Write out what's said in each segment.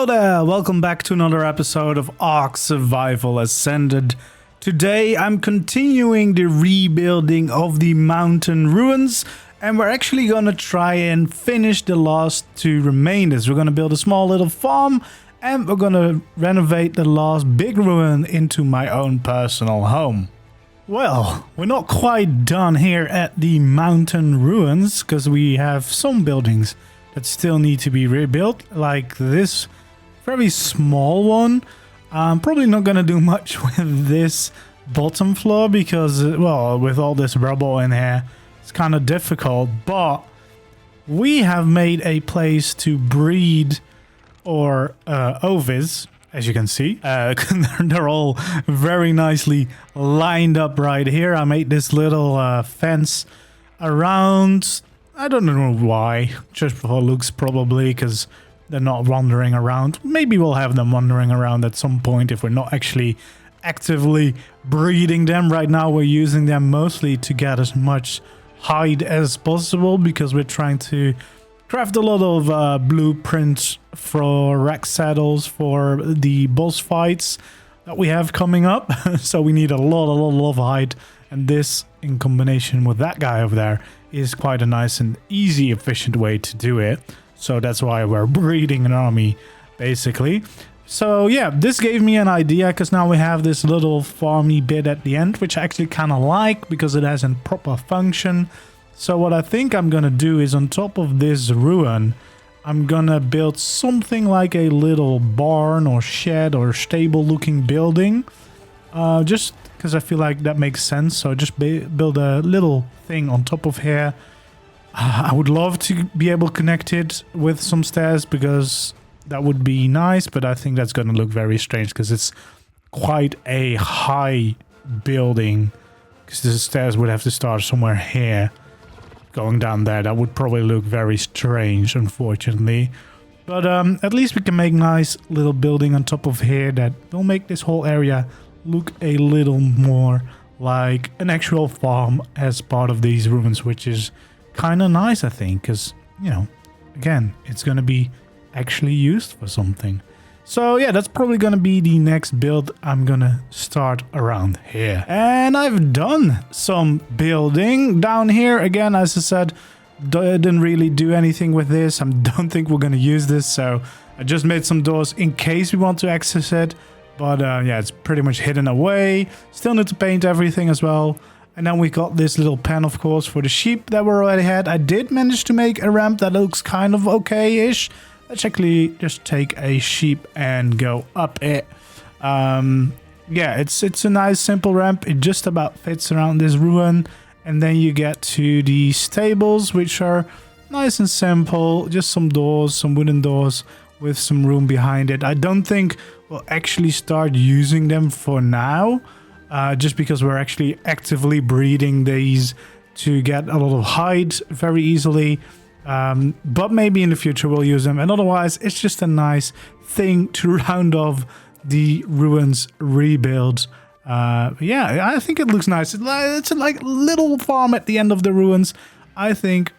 there, welcome back to another episode of ARK Survival Ascended. Today I'm continuing the rebuilding of the mountain ruins, and we're actually gonna try and finish the last two remainders. We're gonna build a small little farm, and we're gonna renovate the last big ruin into my own personal home. Well, we're not quite done here at the mountain ruins, because we have some buildings that still need to be rebuilt, like this very small one. I'm probably not gonna do much with this bottom floor because, well, with all this rubble in here, it's kind of difficult. But we have made a place to breed our ovis, as you can see. They're all very nicely lined up right here. I made this little fence around. I don't know why, just for looks probably, because they're not wandering around. Maybe we'll have them wandering around at some point if we're not actually actively breeding them. Right now we're using them mostly to get as much hide as possible because we're trying to craft a lot of blueprints for rack saddles for the boss fights that we have coming up. So we need a lot of hide, and this in combination with that guy over there is quite a nice and easy, efficient way to do it. So that's why we're breeding an army, basically. So yeah, this gave me an idea, because now we have this little farmy bit at the end, which I actually kind of like because it has a proper function. So what I think I'm gonna do is, on top of this ruin, I'm gonna build something like a little barn or shed or stable looking building. Just because I feel like that makes sense. So just build a little thing on top of here. I would love to be able to connect it with some stairs, because that would be nice, but I think that's going to look very strange because it's quite a high building, because the stairs would have to start somewhere here going down there. That would probably look very strange, unfortunately. But at least we can make nice little building on top of here that will make this whole area look a little more like an actual farm as part of these ruins, which is kind of nice, I think, because, you know, again, it's going to be actually used for something. So yeah, that's probably going to be the next build I'm going to start around here. And I've done some building down here. Again, as I said, didn't really do anything with this. I don't think we're going to use this, so I just made some doors in case we want to access it. But yeah, it's pretty much hidden away. Still need to paint everything as well. And then we got this little pen, of course, for the sheep that we already had. I did manage to make a ramp that looks kind of okay-ish. Let's actually just take a sheep and go up it. Yeah, it's a nice simple ramp. It just about fits around this ruin. And then you get to the stables, which are nice and simple. Just some doors, some wooden doors with some room behind it. I don't think we'll actually start using them for now. Just because we're actually actively breeding these to get a lot of hide very easily. But maybe in the future we'll use them. And otherwise, it's just a nice thing to round off the ruins rebuild. Yeah, I think it looks nice. It's like a little farm at the end of the ruins. I think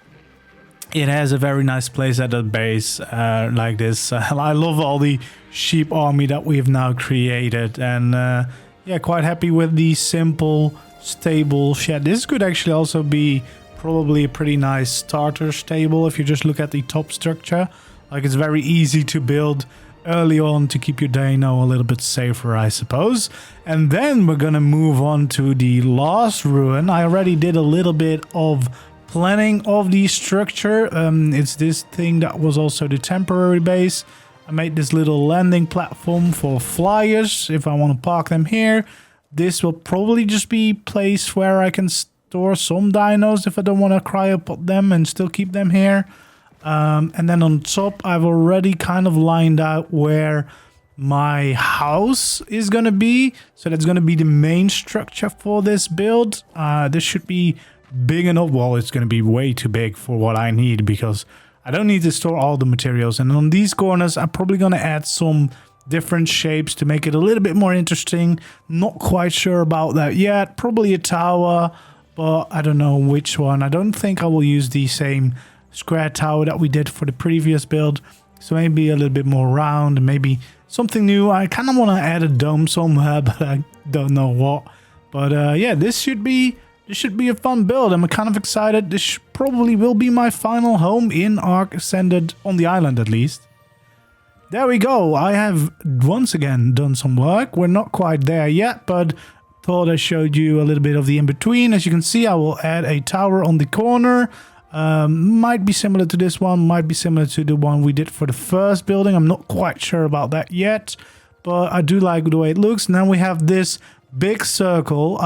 it has a very nice place at the base like this. I love all the sheep army that we've now created. And yeah, quite happy with the simple, stable shed. This could actually also be probably a pretty nice starter stable if you just look at the top structure. Like, it's very easy to build early on to keep your dino a little bit safer, I suppose. And then we're gonna move on to the last ruin. I already did a little bit of planning of the structure. It's this thing that was also the temporary base. I made this little landing platform for flyers if I want to park them here. This will probably just be a place where I can store some dinos if I don't want to cryopod them and still keep them here. And then on top, I've already kind of lined out where my house is going to be. So that's going to be the main structure for this build. This should be big enough. Well, it's going to be way too big for what I need, because I don't need to store all the materials. And on these corners, I'm probably going to add some different shapes to make it a little bit more interesting. Not quite sure about that yet. Probably a tower, but I don't know which one. I don't think I will use the same square tower that we did for the previous build. So maybe a little bit more round and maybe something new. I kind of want to add a dome somewhere, but I don't know what. But yeah, this should be a fun build. I'm kind of excited. This probably will be my final home in ARK Ascended, on the island at least. There we go. I have once again done some work. We're not quite there yet, but thought I showed you a little bit of the in-between. As you can see, I will add a tower on the corner. Might be similar to this one, might be similar to the one we did for the first building. I'm not quite sure about that yet, but I do like the way it looks. And then we have this big circle.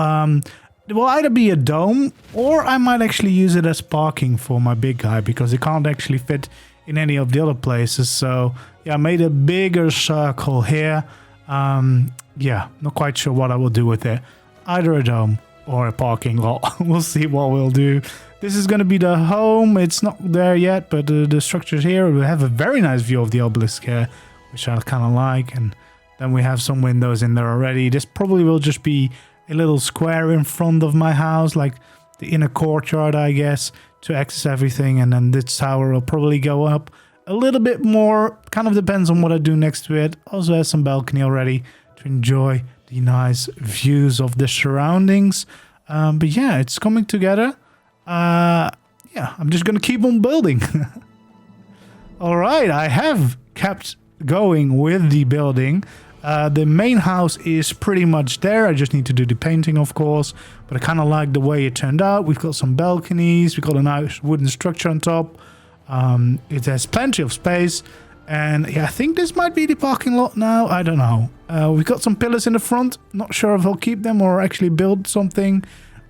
It will either be a dome, or I might actually use it as parking for my big guy, because it can't actually fit in any of the other places. So yeah, I made a bigger circle here. Yeah, not quite sure what I will do with it. Either a dome or a parking lot. We'll see what we'll do. This is going to be the home. It's not there yet, but the structures here, we have a very nice view of the obelisk here, which I kind of like. And then we have some windows in there already. This probably will just be a little square in front of my house, like the inner courtyard, I guess, to access everything. And then this tower will probably go up a little bit more. Kind of depends on what I do next to it. Also has some balcony already to enjoy the nice views of the surroundings. But yeah, it's coming together. Yeah, I'm just gonna keep on building. All right, I have kept going with the building. The main house is pretty much there. I just need to do the painting, of course, but I kind of like the way it turned out. We've got some balconies, we've got a nice wooden structure on top. It has plenty of space, and yeah, I think this might be the parking lot now. I don't know. We've got some pillars in the front. Not sure if I'll keep them or actually build something.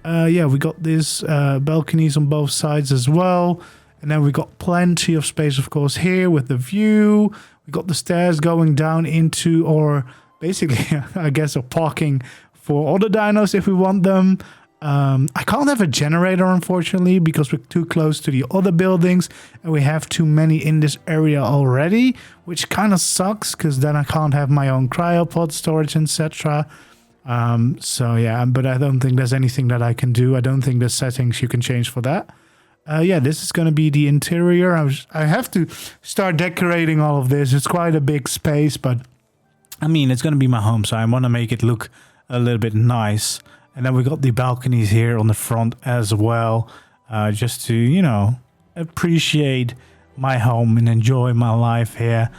Yeah, we got these balconies on both sides as well. And then we got plenty of space, of course, here with the view. We got the stairs going down into, or basically, I guess, a parking for other dinos if we want them. I can't have a generator, unfortunately, because we're too close to the other buildings. And we have too many in this area already, which kind of sucks, because then I can't have my own cryopod storage, etc. So yeah, but I don't think there's anything that I can do. I don't think there's settings you can change for that. Yeah, this is going to be the interior. I have to start decorating all of this. It's quite a big space, but I mean, it's going to be my home, so I want to make it look a little bit nice. And then we got the balconies here on the front as well, just to, you know, appreciate my home and enjoy my life here.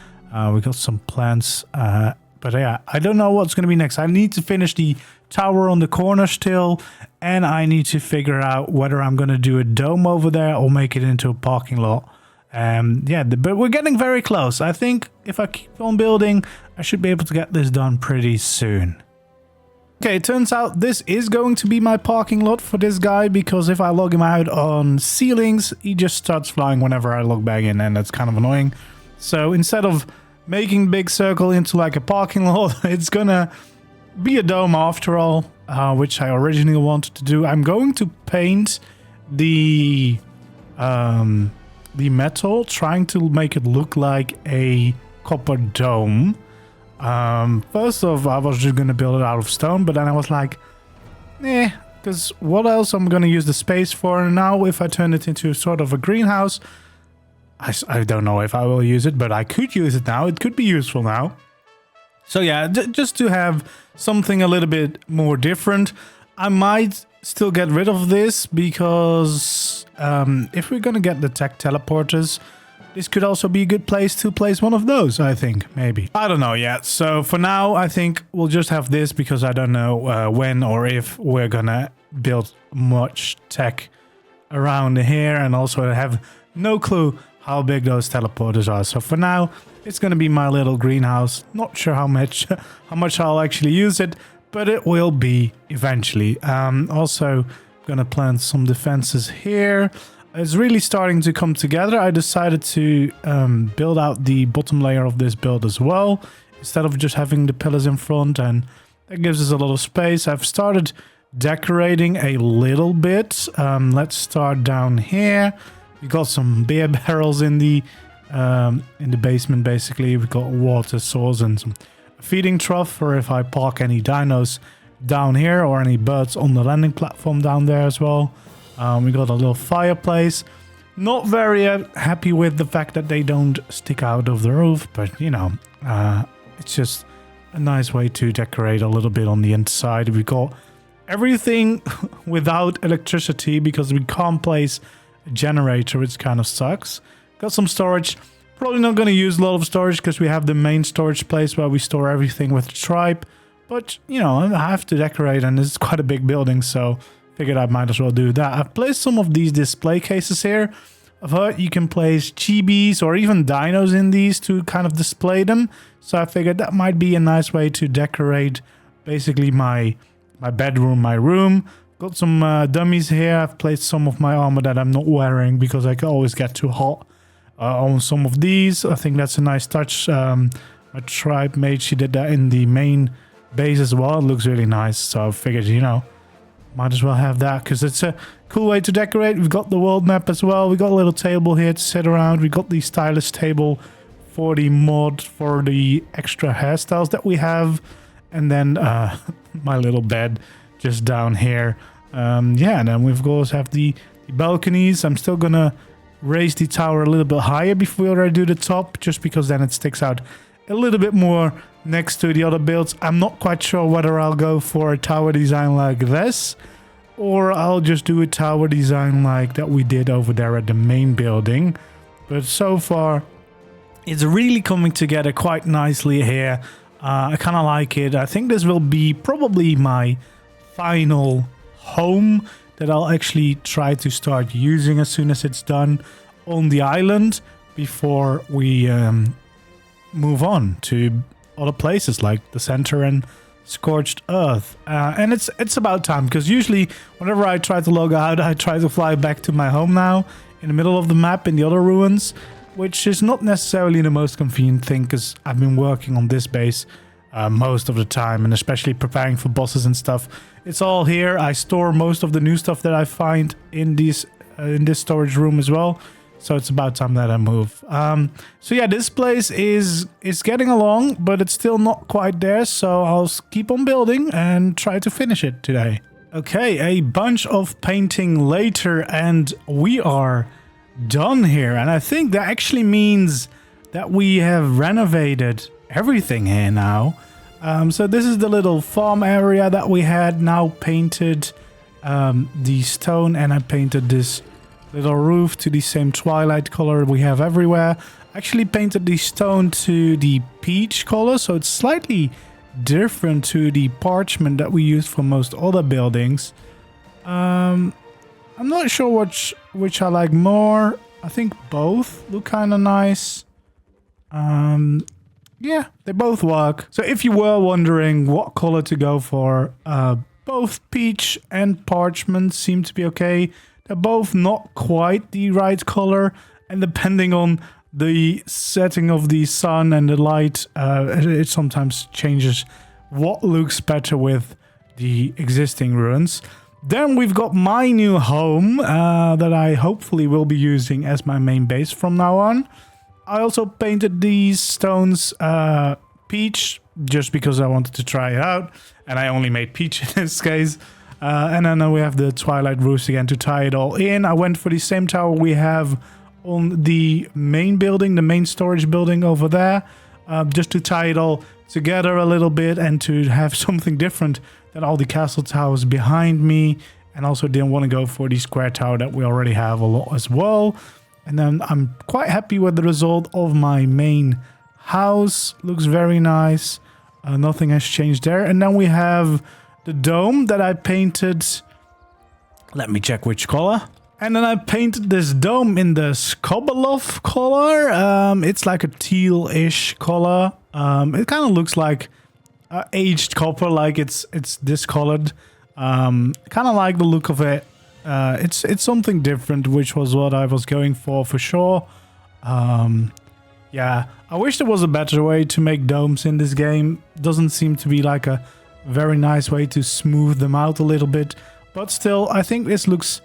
We got some plants, but yeah, I don't know what's going to be next. I need to finish the tower on the corner still, and I need to figure out whether I'm going to do a dome over there or make it into a parking lot. Yeah, but we're getting very close. I think if I keep on building, I should be able to get this done pretty soon. Okay, it turns out this is going to be my parking lot for this guy, because if I log him out on ceilings, he just starts flying whenever I log back in, and that's kind of annoying. So instead of making big circle into like a parking lot, it's gonna be a dome after all, which I originally wanted to do. I'm going to paint the metal, trying to make it look like a copper dome. First off, I was just gonna build it out of stone, but then I was like, because what else I'm gonna use the space for? And now if I turn it into sort of a greenhouse, I don't know if I will use it, but I could use it now. It could be useful now. So yeah, just to have something a little bit more different. I might still get rid of this, because if we're gonna get the tech teleporters, this could also be a good place to place one of those, I think, maybe. I don't know yet. So for now, I think we'll just have this, because I don't know when or if we're gonna build much tech around here, and also I have no clue how big those teleporters are. So for now, it's gonna be my little greenhouse. Not sure how much I'll actually use it, but it will be eventually. Also gonna plant some defenses here. It's really starting to come together. I decided to build out the bottom layer of this build as well, instead of just having the pillars in front, and that gives us a lot of space. I've started decorating a little bit. Let's start down here. We got some beer barrels in the basement, basically. We got a water source and some feeding trough for if I park any dinos down here, or any birds on the landing platform down there as well. We got a little fireplace. Not very happy with the fact that they don't stick out of the roof, but you know, it's just a nice way to decorate a little bit on the inside. We got everything without electricity because we can't place a generator, which kind of sucks. Got some storage. Probably not going to use a lot of storage because we have the main storage place where we store everything with the tribe. But, you know, I have to decorate and it's quite a big building, so figured I might as well do that. I've placed some of these display cases here. I've heard you can place chibis or even dinos in these to kind of display them. So I figured that might be a nice way to decorate basically my bedroom, my room. Got some dummies here. I've placed some of my armor that I'm not wearing because I can always get too hot on some of these. I think that's a nice touch. My tribe mate, she did that in the main base as well. It looks really nice. So I figured, you know, might as well have that because it's a cool way to decorate. We've got the world map as well. We got a little table here to sit around. We got the stylus table for the mod for the extra hairstyles that we have. And then my little bed just down here. Yeah, and then we of course have the balconies. I'm still gonna raise the tower a little bit higher before I do the top, just because then it sticks out a little bit more next to the other builds. I'm not quite sure whether I'll go for a tower design like this, or I'll just do a tower design like that we did over there at the main building. But so far, it's really coming together quite nicely here. I kind of like it. I think this will be probably my final home that I'll actually try to start using as soon as it's done on the island before we move on to other places like the center and Scorched Earth. And it's about time, because usually whenever I try to log out, I try to fly back to my home now in the middle of the map in the other ruins, which is not necessarily the most convenient thing because I've been working on this base most of the time, and especially preparing for bosses and stuff. It's all here. I store most of the new stuff that I find in this storage room as well. So it's about time that I move. So yeah, this place is getting along, but it's still not quite there. So I'll keep on building and try to finish it today. Okay, a bunch of painting later and we are done here. And I think that actually means that we have renovated everything here now. So this is the little farm area that we had now painted the stone, and I painted this little roof to the same twilight color we have everywhere. Actually painted the stone to the peach color, so it's slightly different to the parchment that we used for most other buildings. I'm not sure which I like more. I think both look kind of nice. Yeah, they both work. So if you were wondering what color to go for, both peach and parchment seem to be okay. They're both not quite the right color, and depending on the setting of the sun and the light, it sometimes changes what looks better with the existing ruins. Then we've got my new home that I hopefully will be using as my main base from now on. I also painted these stones peach just because I wanted to try it out, and I only made peach in this case. And then we have the twilight roofs again to tie it all in. I went for the same tower we have on the main building, the main storage building over there, just to tie it all together a little bit and to have something different than all the castle towers behind me. And also didn't want to go for the square tower that we already have a lot as well. And then I'm quite happy with the result of my main house. Looks very nice. Nothing has changed there. And then we have the dome that I painted. Let me check which color. And then I painted this dome in the Skobeloff color. It's like a teal-ish color. It kind of looks like aged copper, like it's discolored. Kind of like the look of it. It's something different, which was what I was going for sure. Yeah, I wish there was a better way to make domes in this game. Doesn't seem to be like a very nice way to smooth them out a little bit. But still, I think this looks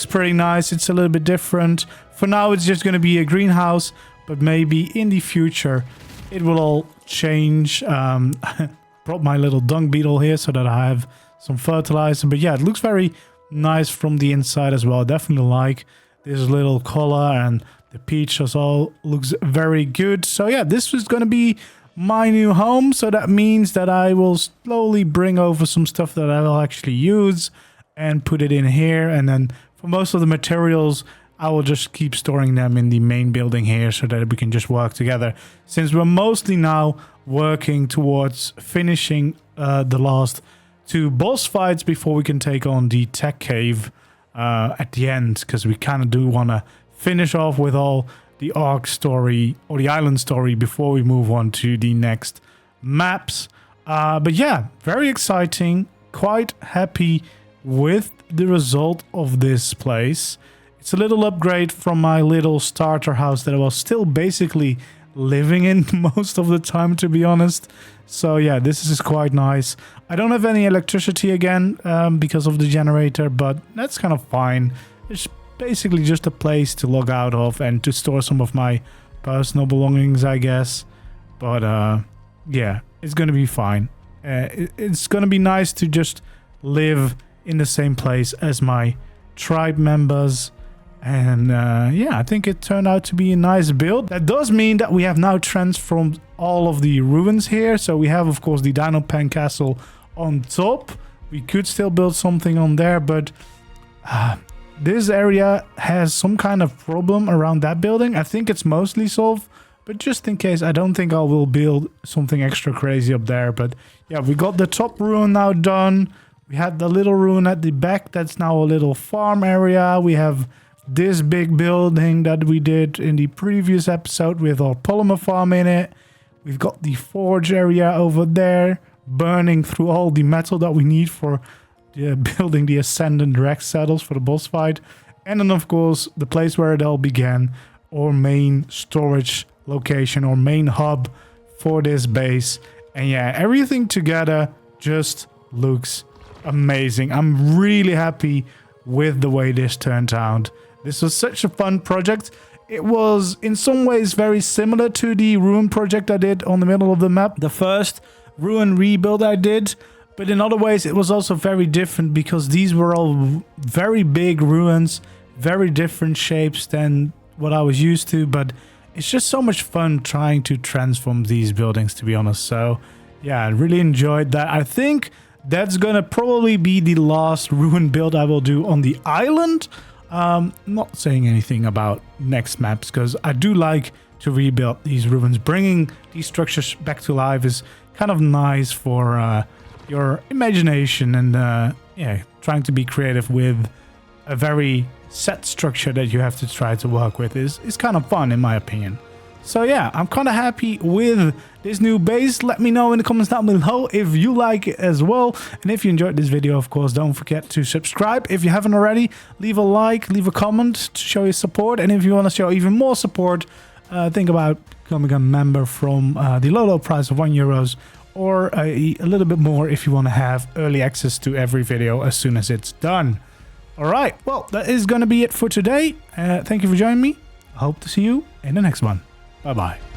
pretty nice. It's a little bit different. For now, it's just going to be a greenhouse, but maybe in the future it will all change. Brought my little dung beetle here so that I have some fertilizer. But yeah, it looks very nice from the inside as well. Definitely like this little color, and the peach all looks very good. So yeah, this is going to be my new home. So that means that I will slowly bring over some stuff that I will actually use and put it in here. And then for most of the materials, I will just keep storing them in the main building here so that we can just work together. Since we're mostly now working towards finishing the last 2 boss fights before we can take on the tech cave at the end. Because we kind of do want to finish off with all the ARK story or the island story before we move on to the next maps. But yeah, very exciting. Quite happy with the result of this place. It's a little upgrade from my little starter house that I was still basically living in most of the time, to be honest. So yeah, this is quite nice. I don't have any electricity again because of the generator, but that's kind of fine. It's basically just a place to log out of and to store some of my personal belongings, I guess. But yeah, it's gonna be fine. It's gonna be nice to just live in the same place as my tribe members. And yeah, I think it turned out to be a nice build. That does mean that we have now transformed all of the ruins here. So we have, of course, the Dino Pen Castle on top. We could still build something on there, but this area has some kind of problem around that building. I think it's mostly solved, but just in case, I don't think I will build something extra crazy up there. But yeah, we got the top ruin now done. We had the little ruin at the back. That's now a little farm area. We have this big building that we did in the previous episode with our polymer farm in it. We've got the forge area over there, burning through all the metal that we need for building the Ascendant Rex saddles for the boss fight. And then, of course, the place where it all began, our main storage location, or main hub for this base. And yeah, everything together just looks amazing. I'm really happy with the way this turned out. This was such a fun project. It was in some ways very similar to the ruin project I did on the middle of the map, the first ruin rebuild I did. But in other ways, it was also very different because these were all very big ruins, very different shapes than what I was used to. But it's just so much fun trying to transform these buildings, to be honest. So yeah, I really enjoyed that. I think that's gonna probably be the last ruin build I will do on the island. Not saying anything about next maps because I do like to rebuild these ruins. Bringing these structures back to life is kind of nice for your imagination and yeah, trying to be creative with a very set structure that you have to try to work with is kind of fun in my opinion. So yeah, I'm kind of happy with this new base. Let me know in the comments down below if you like it as well. And if you enjoyed this video, of course, don't forget to subscribe. If you haven't already, leave a like, leave a comment to show your support. And if you want to show even more support, think about becoming a member from the low price of €1 or a little bit more if you want to have early access to every video as soon as it's done. All right, well, that is going to be it for today. Thank you for joining me. I hope to see you in the next one. Bye-bye.